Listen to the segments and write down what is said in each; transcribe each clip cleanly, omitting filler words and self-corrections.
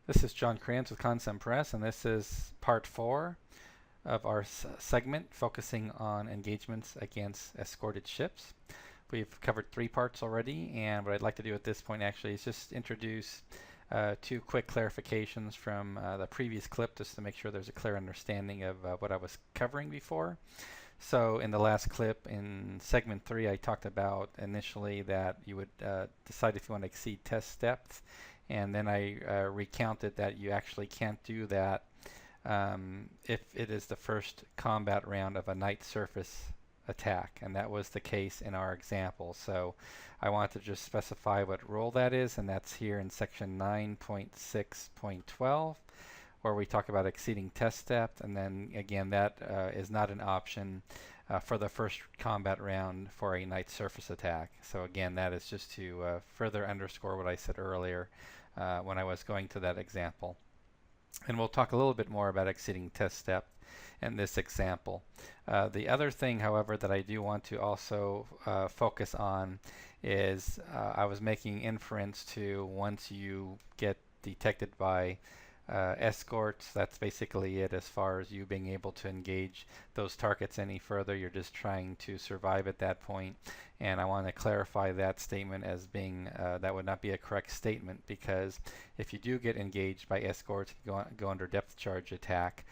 This is John Kranz with Consim Press, and this is part 4 of our segment focusing on engagements against escorted ships. We've covered 3 parts already, and what I'd like to do at this point actually is just introduce 2 quick clarifications from the previous clip, just to make sure there's a clear understanding of what I was covering before. So in the last clip, in segment 3, I talked about initially that you would decide if you want to exceed test depth, and then I recounted that you actually can't do that if it is the first combat round of a night surface attack, and that was the case in our example. So I want to just specify what rule that is, and that's here in section 9.6.12, where we talk about exceeding test depth, and then again that is not an option for the first combat round for a night surface attack. So again, that is just to further underscore what I said earlier when I was going to that example. And we'll talk a little bit more about exceeding test depth in this example. The other thing, however, that I do want to also focus on is I was making inference to once you get detected by escorts, that's basically it as far as you being able to engage those targets any further. You're just trying to survive at that point, and I want to clarify that statement as being that would not be a correct statement, because if you do get engaged by escorts, go under depth charge attack,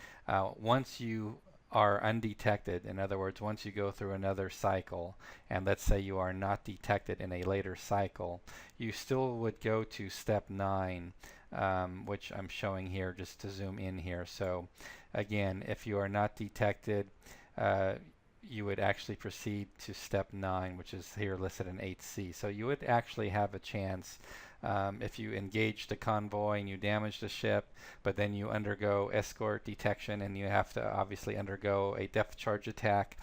once you are undetected, in other words, once you go through another cycle, and let's say you are not detected in a later cycle, you still would go to step 9, which I'm showing here just to zoom in here. So again, if you are not detected, you would actually proceed to step 9, which is here listed in 8C. So you would actually have a chance if you engage the convoy and you damage the ship, but then you undergo escort detection and you have to obviously undergo a depth charge attack.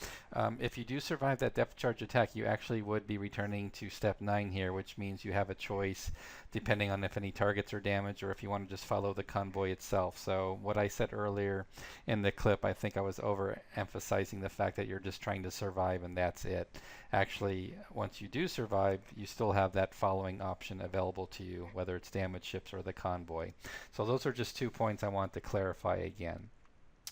If you do survive that depth charge attack, you actually would be returning to step 9 here, which means you have a choice depending on if any targets are damaged or if you want to just follow the convoy itself. So what I said earlier in the clip, I think I was overemphasizing the fact that you're just trying to survive and that's it. Actually, once you do survive, you still have that following option available to you, whether it's damaged ships or the convoy. So those are just 2 points I want to clarify again.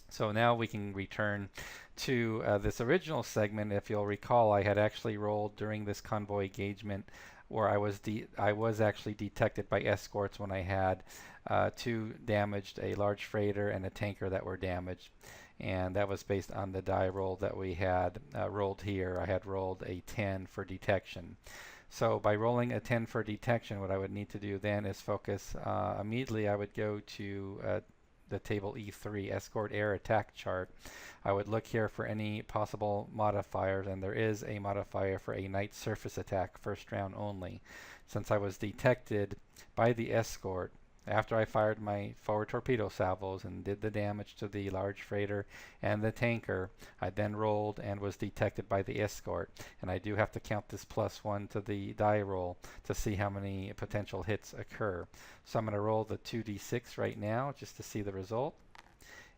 So now we can return to this original segment. If you'll recall, I had actually rolled during this convoy engagement where I was actually detected by escorts when I had 2 damaged, a large freighter and a tanker that were damaged. And that was based on the die roll that we had rolled here. I had rolled a 10 for detection. So by rolling a 10 for detection, what I would need to do then is focus immediately. I would go to the table E3, Escort Air Attack Chart. I would look here for any possible modifiers, and there is a modifier for a night surface attack, first round only. Since I was detected by the escort after I fired my forward torpedo salvos and did the damage to the large freighter and the tanker, I then rolled and was detected by the escort. And I do have to count this +1 to the die roll to see how many potential hits occur. So I'm going to roll the 2d6 right now just to see the result.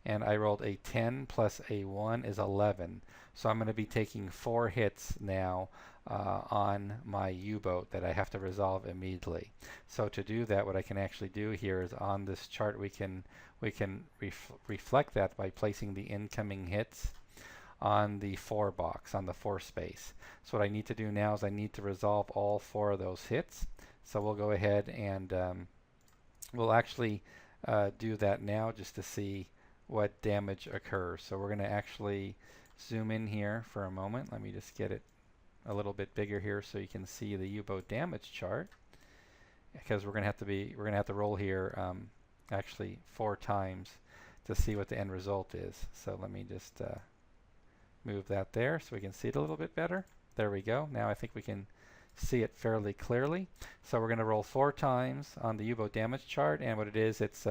And I rolled a 10 plus a 1 is 11. So I'm going to be taking 4 hits now on my U-boat that I have to resolve immediately. So to do that, what I can actually do here is on this chart we can reflect that by placing the incoming hits on the 4 box, on the 4 space. So what I need to do now is I need to resolve all 4 of those hits. So we'll go ahead and we'll actually do that now just to see what damage occurs. So we're going to actually zoom in here for a moment. Let me just get it a little bit bigger here so you can see the U-boat damage chart, because we're going to have to roll here actually 4 times to see what the end result is. So let me just move that there so we can see it a little bit better. There we go. Now I think we can see it fairly clearly. So we're going to roll 4 times on the U-boat damage chart, and what it is, it's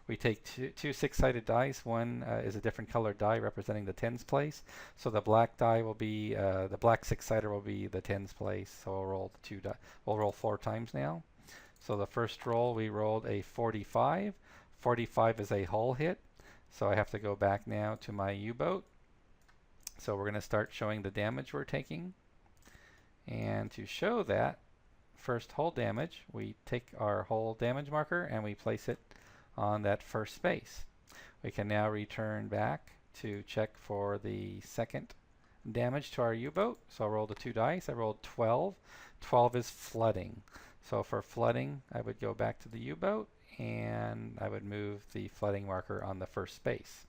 we take two 6-sided dice. One is a different colored die representing the tens place. So the black die will be the black 6-sider will be the tens place. So we'll roll we'll roll 4 times now. So the first roll we rolled a 45. 45 is a hull hit. So I have to go back now to my U-boat. So we're going to start showing the damage we're taking. And to show that first hull damage, we take our hull damage marker and we place it on that first space. We can now return back to check for the second damage to our U-boat. So I rolled the 2 dice. I rolled 12. 12 is flooding. So for flooding, I would go back to the U-boat and I would move the flooding marker on the first space.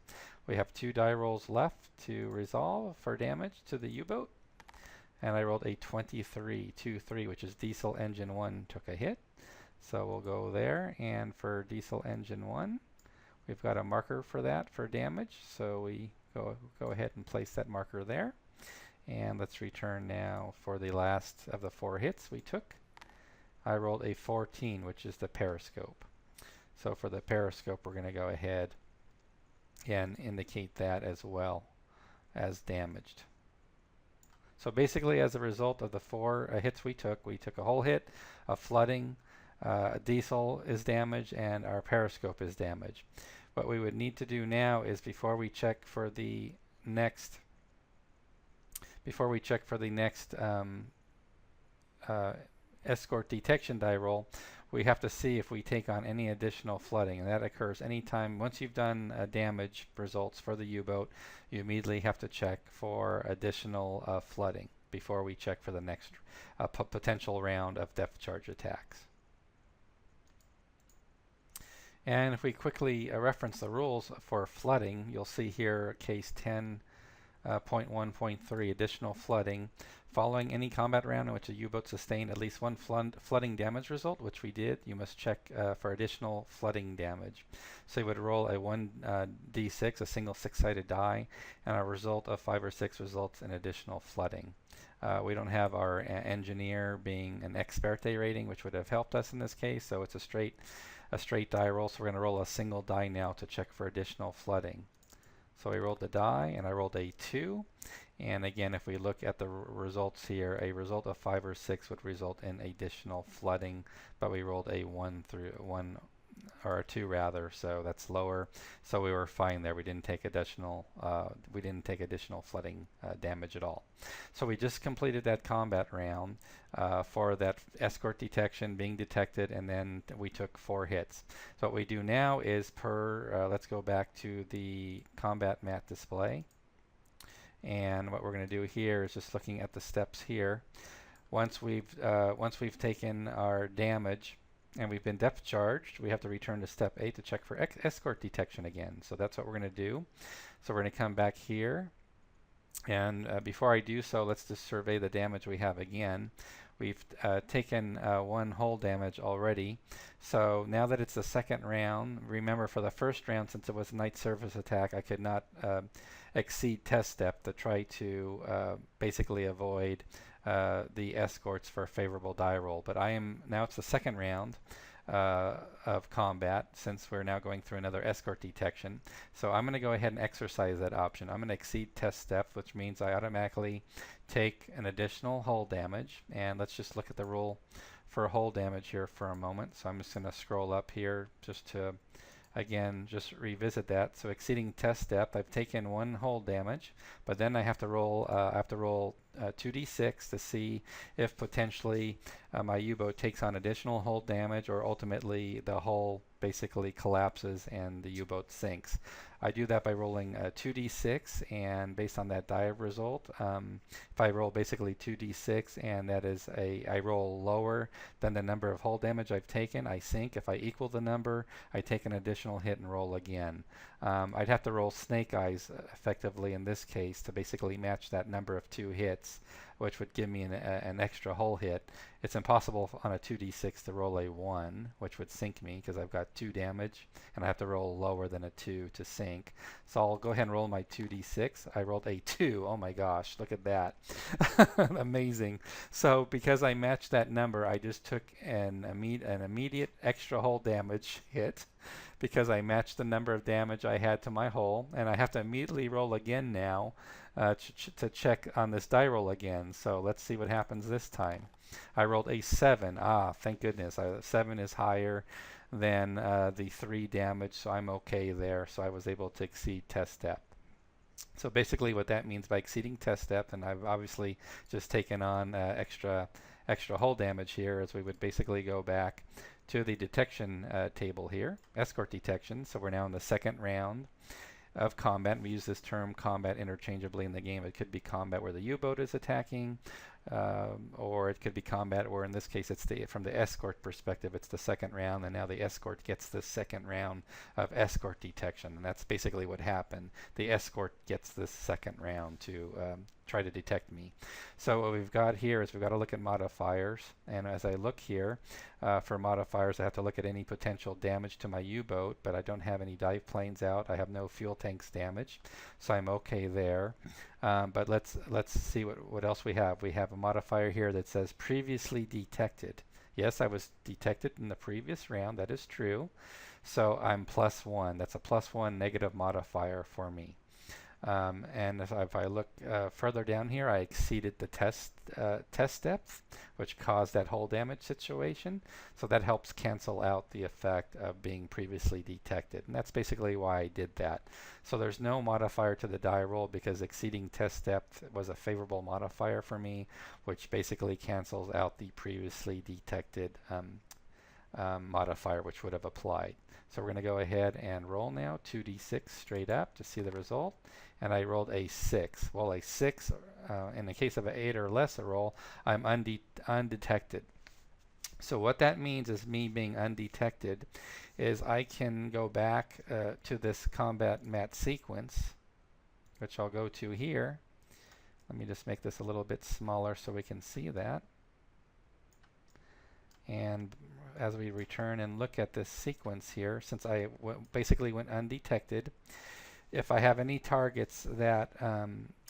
We have 2 die rolls left to resolve for damage to the U-boat. And I rolled a 23, 2-3, which is diesel engine 1 took a hit. So we'll go there, and for diesel engine 1, we've got a marker for that for damage. So we go ahead and place that marker there. And let's return now for the last of the 4 hits we took. I rolled a 14, which is the periscope. So for the periscope, we're going to go ahead and indicate that as well as damaged. So basically, as a result of the 4 hits we took a whole hit, a flooding, diesel is damaged, and our periscope is damaged. What we would need to do now is before we check for the next escort detection die roll, we have to see if we take on any additional flooding, and that occurs anytime once you've done damage results for the U-boat. You immediately have to check for additional flooding before we check for the next potential round of depth charge attacks. And if we quickly reference the rules for flooding, you'll see here case 10.1.3 additional flooding. Following any combat round in which a U-boat sustained at least 1 flooding damage result, which we did, you must check for additional flooding damage. So you would roll a 1d6, a single 6-sided die, and a result of 5 or 6 results in additional flooding. We don't have our engineer being an experte rating, which would have helped us in this case, so it's a straight die roll. So we're going to roll a single die now to check for additional flooding. So I rolled the die, and I rolled a 2. And again, if we look at the results here, a result of 5 or 6 would result in additional flooding, but we rolled a 1 or a 2 rather, so that's lower. So we were fine there. We didn't take additional flooding damage at all. So we just completed that combat round for that escort detection being detected, and then we took 4 hits. So what we do now is let's go back to the combat mat display. And what we're going to do here is just looking at the steps here. Once we've taken our damage and we've been depth charged, we have to return to step 8 to check for escort detection again. So that's what we're going to do. So we're going to come back here, and before I do so, let's just survey the damage we have again. We've taken 1 hull damage already. So now that it's the second round, remember for the first round, since it was a night surface attack, I could not exceed test depth to try to basically avoid the escorts for a favorable die roll. But now it's the second round of combat, since we're now going through another escort detection. So I'm going to go ahead and exercise that option. I'm going to exceed test depth, which means I automatically take an additional hull damage. And let's just look at the rule for hull damage here for a moment. So I'm just going to scroll up here just to again just revisit that. So exceeding test depth, I've taken 1 hull damage, but then I have to roll 2d6 to see if potentially my U-boat takes on additional hull damage, or ultimately the hull basically collapses and the U-boat sinks. I do that by rolling 2d6, and based on that die result, if I roll basically 2d6 and that is I roll lower than the number of hull damage I've taken, I sink. If I equal the number, I take an additional hit and roll again. I'd have to roll snake eyes effectively in this case to basically match that number of 2 hits, which would give me an extra hull hit. It's impossible on a 2d6 to roll a 1, which would sink me because I've got 2 damage, and I have to roll lower than a 2 to sink. So I'll go ahead and roll my 2d6. I rolled a 2. Oh my gosh, look at that. Amazing. So because I matched that number, I just took an immediate extra hull damage hit because I matched the number of damage I had to my hull, and I have to immediately roll again now to check on this die roll again. So let's see what happens this time. I rolled a 7. Thank goodness. 7 is higher than the 3 damage, so I'm okay there. So I was able to exceed test depth. So basically what that means by exceeding test depth, and I've obviously just taken on extra extra hull damage here is we would basically go back to the detection table here, escort detection. So we're now in the second round of combat. We use this term combat interchangeably in the game. It could be combat where the U-boat is attacking, or it could be combat where, in this case, it's from the escort perspective, it's the second round, and now the escort gets the second round of escort detection, and that's basically what happened. The escort gets this second round to try to detect me. So what we've got here is we've got to look at modifiers, and as I look here for modifiers, I have to look at any potential damage to my U-boat, but I don't have any dive planes out. I have no fuel tanks damaged, so I'm okay there. But let's see what else we have. We have a modifier here that says previously detected. Yes, I was detected in the previous round. That is true. So I'm +1. That's a +1 negative modifier for me. And if I look further down here, I exceeded the test depth, which caused that hull damage situation. So that helps cancel out the effect of being previously detected. And that's basically why I did that. So there's no modifier to the die roll because exceeding test depth was a favorable modifier for me, which basically cancels out the previously detected modifier which would have applied. So we're going to go ahead and roll now 2d6 straight up to see the result. And I rolled a 6. Well, a 6, in the case of an 8 or less a roll, I'm undetected. So what that means is me being undetected is I can go back to this combat mat sequence, which I'll go to here. Let me just make this a little bit smaller so we can see that. And as we return and look at this sequence here, since I basically went undetected, if I have any targets that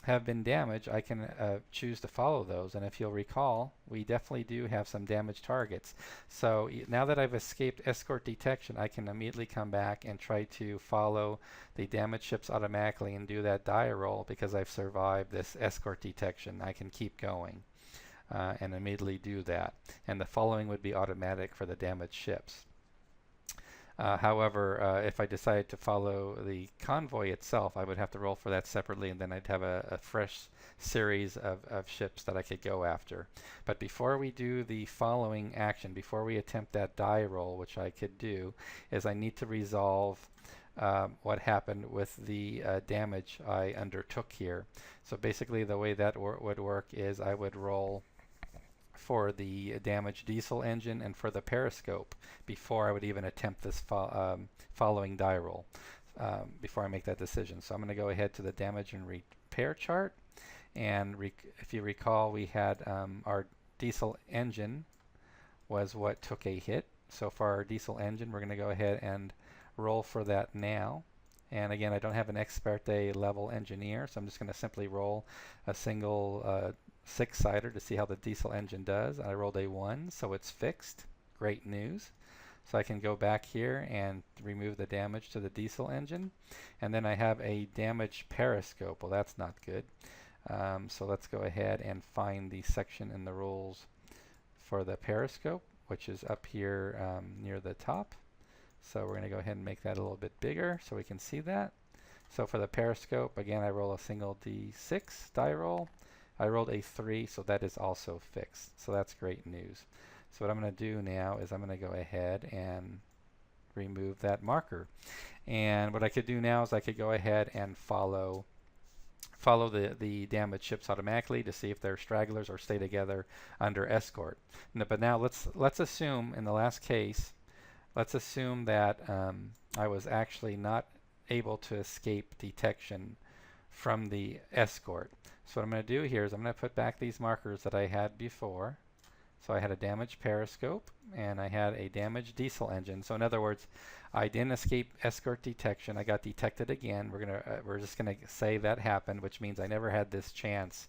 have been damaged, I can choose to follow those. And if you'll recall, we definitely do have some damaged targets. So now that I've escaped escort detection, I can immediately come back and try to follow the damaged ships automatically and do that die roll because I've survived this escort detection. I can keep going. And immediately do that. And the following would be automatic for the damaged ships. However, if I decided to follow the convoy itself, I would have to roll for that separately, and then I'd have a fresh series of ships that I could go after. But before we do the following action, before we attempt that die roll, which I could do, is I need to resolve what happened with the damage I undertook here. So basically the way that would work is I would roll for the damaged diesel engine and for the periscope before I would even attempt this following die roll, before I make that decision. So I'm going to go ahead to the damage and repair chart, and if you recall, we had our diesel engine was what took a hit. So for our diesel engine, we're going to go ahead and roll for that now. And again, I don't have an experte level engineer, so I'm just going to simply roll a single 6-sider to see how the diesel engine does. I rolled a 1, so it's fixed. Great news. So I can go back here and remove the damage to the diesel engine. And then I have a damaged periscope. Well, that's not good. So let's go ahead and find the section in the rules for the periscope, which is up here near the top. So we're going to go ahead and make that a little bit bigger so we can see that. So for the periscope, again, I roll a single d6 die roll. I rolled a 3, so that is also fixed. So that's great news. So what I'm going to do now is I'm going to go ahead and remove that marker. And what I could do now is I could go ahead and follow the damaged ships automatically to see if they're stragglers or stay together under escort. But now let's assume in the last case, let's assume that I was actually not able to escape detection from the escort. So what I'm going to do here is I'm going to put back these markers that I had before. So I had a damaged periscope and I had a damaged diesel engine. So in other words, I didn't escape escort detection. I got detected again. We're just going to say that happened, which means I never had this chance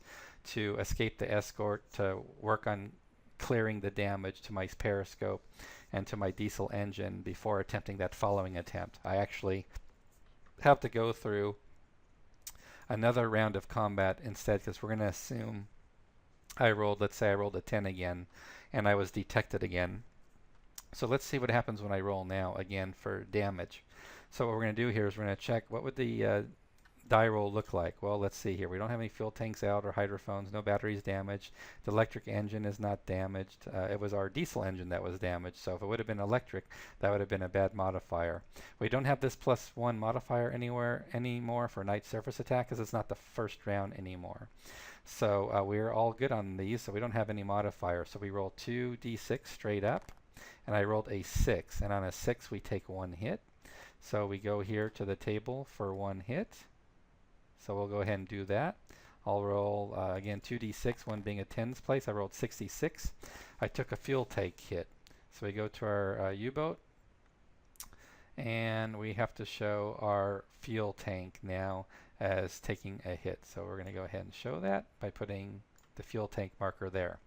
to escape the escort to work on clearing the damage to my periscope and to my diesel engine before attempting that following attempt. I actually have to go through another round of combat instead, because we're going to assume let's say I rolled a 10 again and I was detected again. So let's see what happens when I roll now again for damage. So what we're going to do here is we're going to check what would the die roll look like? Well, let's see here. We don't have any fuel tanks out or hydrophones, no batteries damaged. The electric engine is not damaged. It was our diesel engine that was damaged, so if it would have been electric, that would have been a bad modifier. We don't have this +1 modifier anymore for night surface attack because it's not the first round anymore. So we're all good on these, so we don't have any modifiers. So we roll 2d6 straight up, and I rolled a 6, and on a 6 we take 1 hit. So we go here to the table for 1 hit. So we'll go ahead and do that. I'll roll, again, 2d6, 1 being a tens place. I rolled 66. I took a fuel tank hit. So we go to our U-boat, and we have to show our fuel tank now as taking a hit. So we're going to go ahead and show that by putting the fuel tank marker there.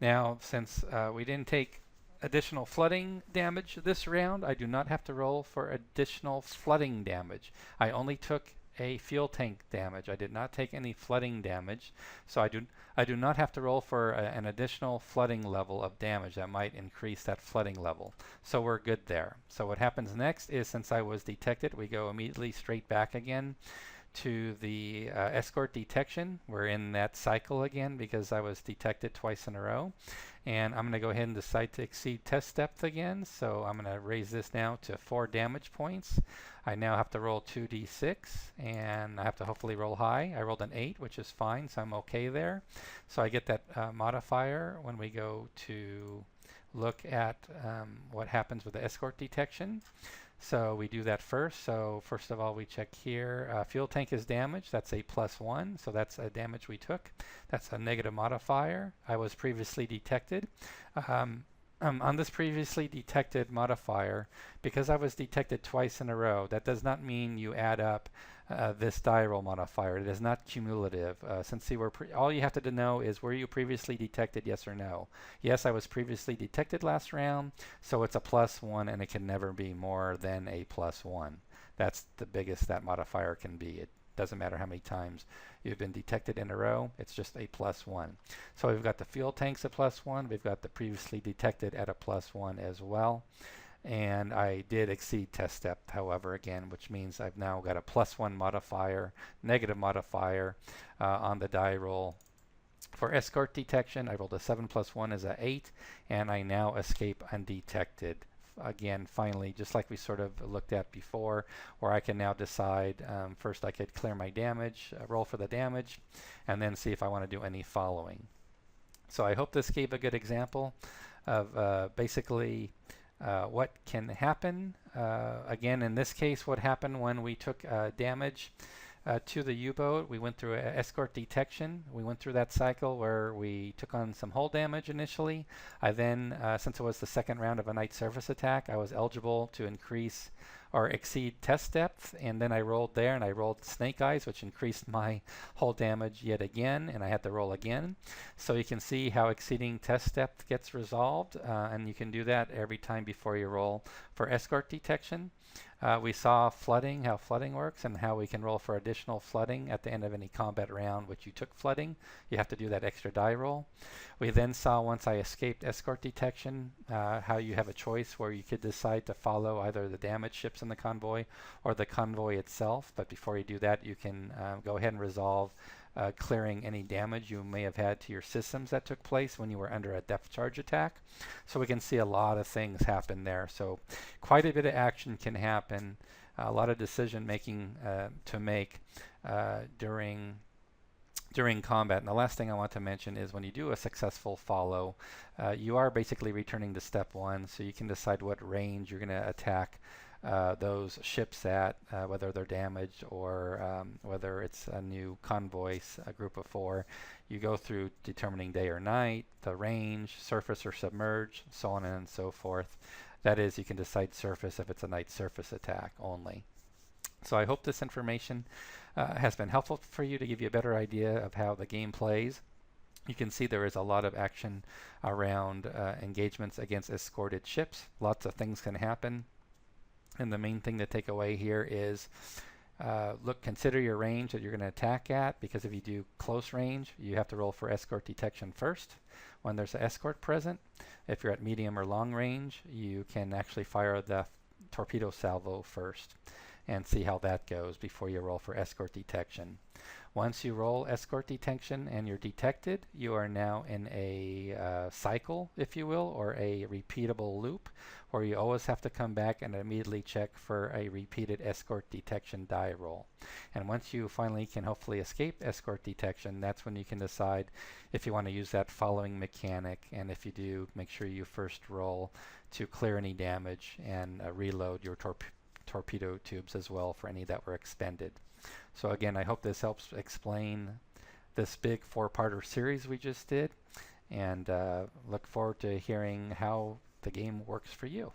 Now, since we didn't take additional flooding damage this round, I do not have to roll for additional flooding damage. I only took a fuel tank damage. I did not take any flooding damage, so I do not have to roll for an additional flooding level of damage that might increase that flooding level. So we're good there. So what happens next is, since I was detected, we go immediately straight back again to the escort detection. We're in that cycle again because I was detected twice in a row. And I'm going to go ahead and decide to exceed test depth again. So I'm going to raise this now to 4 damage points. I now have to roll 2d6, and I have to hopefully roll high. I rolled an 8, which is fine, so I'm okay there. So I get that modifier when we go to look at what happens with the escort detection. So we do that first. So first of all, we check here. Fuel tank is damaged. That's a +1. So that's a damage we took. That's a negative modifier. I was previously detected. On this previously detected modifier, because I was detected twice in a row, that does not mean you add up this die roll modifier. It is not cumulative. Since you were all you have to know is, were you previously detected, yes or no? Yes, I was previously detected last round, so it's a +1, and it can never be more than a +1. That's the biggest that modifier can be. It doesn't matter how many times you've been detected in a row, it's just a +1. So we've got the fuel tanks a +1, we've got the previously detected at a +1 as well. And I did exceed test depth, however, again, which means I've now got a +1 modifier, negative modifier on the die roll. For escort detection, I rolled a 7 + 1 is a 8, and I now escape undetected. Again, finally, just like we sort of looked at before, where I can now decide, first I could clear my damage, roll for the damage, and then see if I want to do any following. So I hope this gave a good example of basically what can happen. Again, in this case, what happened when we took damage to the U-boat, we went through escort detection. We went through that cycle where we took on some hull damage initially. I then, since it was the second round of a night surface attack, I was eligible to increase or exceed test depth, and then I rolled there, and I rolled snake eyes, which increased my hull damage yet again, and I had to roll again. So you can see how exceeding test depth gets resolved, and you can do that every time before you roll for escort detection. We saw flooding, how flooding works, and how we can roll for additional flooding at the end of any combat round which you took flooding. You have to do that extra die roll. We then saw, once I escaped escort detection, how you have a choice where you could decide to follow either the damaged ships in the convoy or the convoy itself. But before you do that, you can go ahead and resolve clearing any damage you may have had to your systems that took place when you were under a depth charge attack. So we can see a lot of things happen there. So quite a bit of action can happen, a lot of decision making to make during combat. And the last thing I want to mention is, when you do a successful follow, you are basically returning to step 1, so you can decide what range you're going to attack those ships at, whether they're damaged or whether it's a new convoy, a group of 4. You go through determining day or night, the range, surface or submerged, so on and so forth. That is, you can decide surface if it's a night surface attack only. So I hope this information has been helpful for you to give you a better idea of how the game plays. You can see there is a lot of action around engagements against escorted ships. Lots of things can happen. And the main thing to take away here is, consider your range that you're going to attack at, because if you do close range, you have to roll for escort detection first when there's an escort present. If you're at medium or long range, you can actually fire the torpedo salvo first. and see how that goes before you roll for escort detection. Once you roll escort detection and you're detected, you are now in a cycle, if you will, or a repeatable loop, where you always have to come back and immediately check for a repeated escort detection die roll. And once you finally can hopefully escape escort detection, that's when you can decide if you want to use that following mechanic. And if you do, make sure you first roll to clear any damage and reload your torpedo tubes as well for any that were expended. So again, I hope this helps explain this big four-parter series we just did, and look forward to hearing how the game works for you.